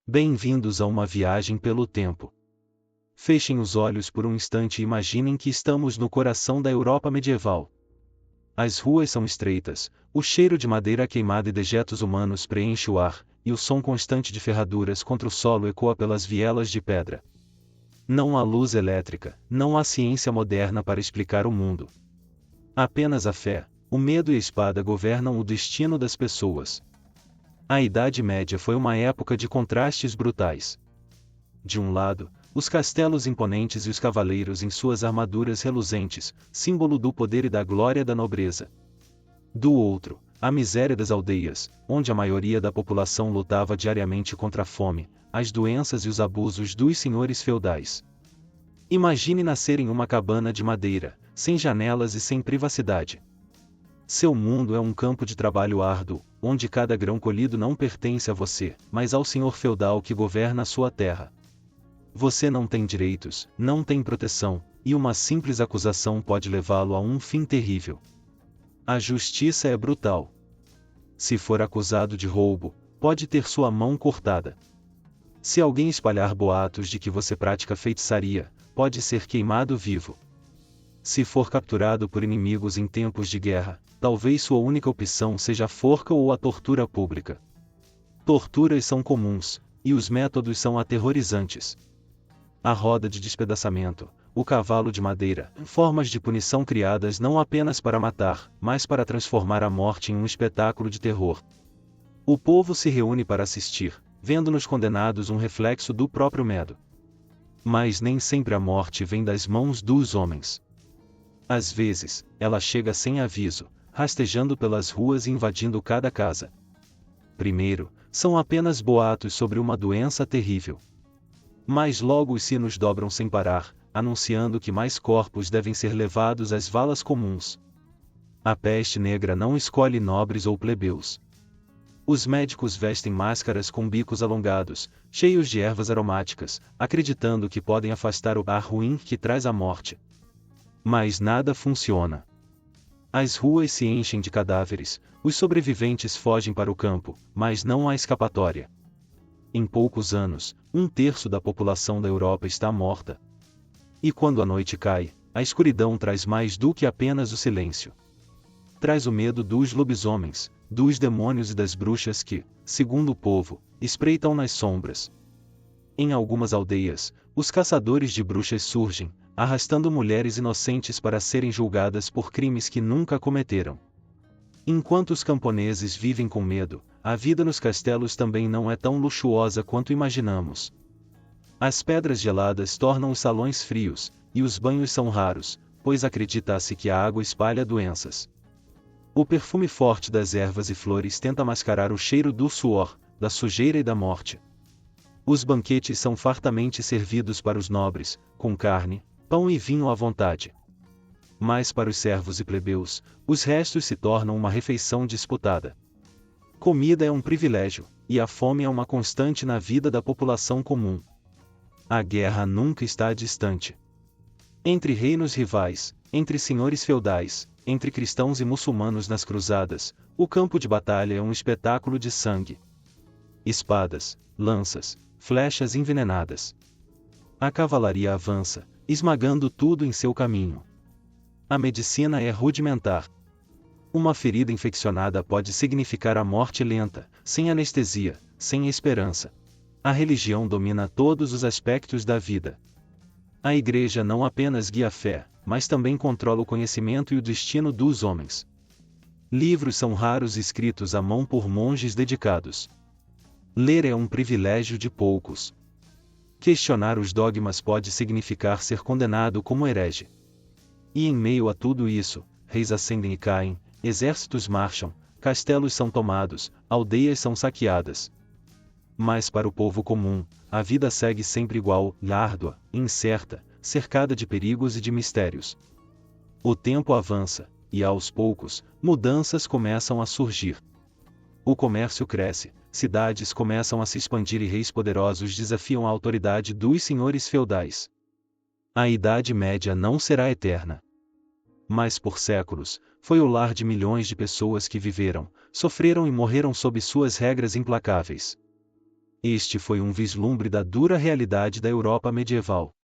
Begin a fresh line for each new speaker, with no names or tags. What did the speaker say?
Bem-vindos a uma viagem pelo tempo. Fechem os olhos por um instante e imaginem que estamos no coração da Europa medieval. As ruas são estreitas, o cheiro de madeira queimada e dejetos humanos preenche o ar, e o som constante de ferraduras contra o solo ecoa pelas vielas de pedra. Não há luz elétrica, não há ciência moderna para explicar o mundo. Apenas a fé, o medo e a espada governam o destino das pessoas. A Idade Média foi uma época de contrastes brutais. De um lado, os castelos imponentes e os cavaleiros em suas armaduras reluzentes, símbolo do poder e da glória da nobreza. Do outro, a miséria das aldeias, onde a maioria da população lutava diariamente contra a fome, as doenças e os abusos dos senhores feudais. Imagine nascer em uma cabana de madeira, sem janelas e sem privacidade. Seu mundo é um campo de trabalho árduo, onde cada grão colhido não pertence a você, mas ao senhor feudal que governa a sua terra. Você não tem direitos, não tem proteção, e uma simples acusação pode levá-lo a um fim terrível. A justiça é brutal. Se for acusado de roubo, pode ter sua mão cortada. Se alguém espalhar boatos de que você pratica feitiçaria, pode ser queimado vivo. Se for capturado por inimigos em tempos de guerra, talvez sua única opção seja a forca ou a tortura pública. Torturas são comuns, e os métodos são aterrorizantes. A roda de despedaçamento, o cavalo de madeira, formas de punição criadas não apenas para matar, mas para transformar a morte em um espetáculo de terror. O povo se reúne para assistir, vendo nos condenados um reflexo do próprio medo. Mas nem sempre a morte vem das mãos dos homens. Às vezes, ela chega sem aviso, rastejando pelas ruas e invadindo cada casa. Primeiro, são apenas boatos sobre uma doença terrível. Mas logo os sinos dobram sem parar, anunciando que mais corpos devem ser levados às valas comuns. A peste negra não escolhe nobres ou plebeus. Os médicos vestem máscaras com bicos alongados, cheios de ervas aromáticas, acreditando que podem afastar o ar ruim que traz a morte. Mas nada funciona. As ruas se enchem de cadáveres, os sobreviventes fogem para o campo, mas não há escapatória. Em poucos anos, 1/3 da população da Europa está morta. E quando a noite cai, a escuridão traz mais do que apenas o silêncio. Traz o medo dos lobisomens, dos demônios e das bruxas que, segundo o povo, espreitam nas sombras. Em algumas aldeias, os caçadores de bruxas surgem, arrastando mulheres inocentes para serem julgadas por crimes que nunca cometeram. Enquanto os camponeses vivem com medo, a vida nos castelos também não é tão luxuosa quanto imaginamos. As pedras geladas tornam os salões frios, e os banhos são raros, pois acredita-se que a água espalha doenças. O perfume forte das ervas e flores tenta mascarar o cheiro do suor, da sujeira e da morte. Os banquetes são fartamente servidos para os nobres, com carne, pão e vinho à vontade. Mas para os servos e plebeus, os restos se tornam uma refeição disputada. Comida é um privilégio, e a fome é uma constante na vida da população comum. A guerra nunca está distante. Entre reinos rivais, entre senhores feudais, entre cristãos e muçulmanos nas cruzadas, o campo de batalha é um espetáculo de sangue. Espadas, lanças, flechas envenenadas. A cavalaria avança, esmagando tudo em seu caminho. A medicina é rudimentar. Uma ferida infeccionada pode significar a morte lenta, sem anestesia, sem esperança. A religião domina todos os aspectos da vida. A igreja não apenas guia a fé, mas também controla o conhecimento e o destino dos homens. Livros são raros escritos à mão por monges dedicados. Ler é um privilégio de poucos. Questionar os dogmas pode significar ser condenado como herege. E em meio a tudo isso, reis ascendem e caem, exércitos marcham, castelos são tomados, aldeias são saqueadas. Mas para o povo comum, a vida segue sempre igual, árdua, incerta, cercada de perigos e de mistérios. O tempo avança, e aos poucos, mudanças começam a surgir. O comércio cresce, cidades começam a se expandir e reis poderosos desafiam a autoridade dos senhores feudais. A Idade Média não será eterna. Mas por séculos, foi o lar de milhões de pessoas que viveram, sofreram e morreram sob suas regras implacáveis. Este foi um vislumbre da dura realidade da Europa medieval.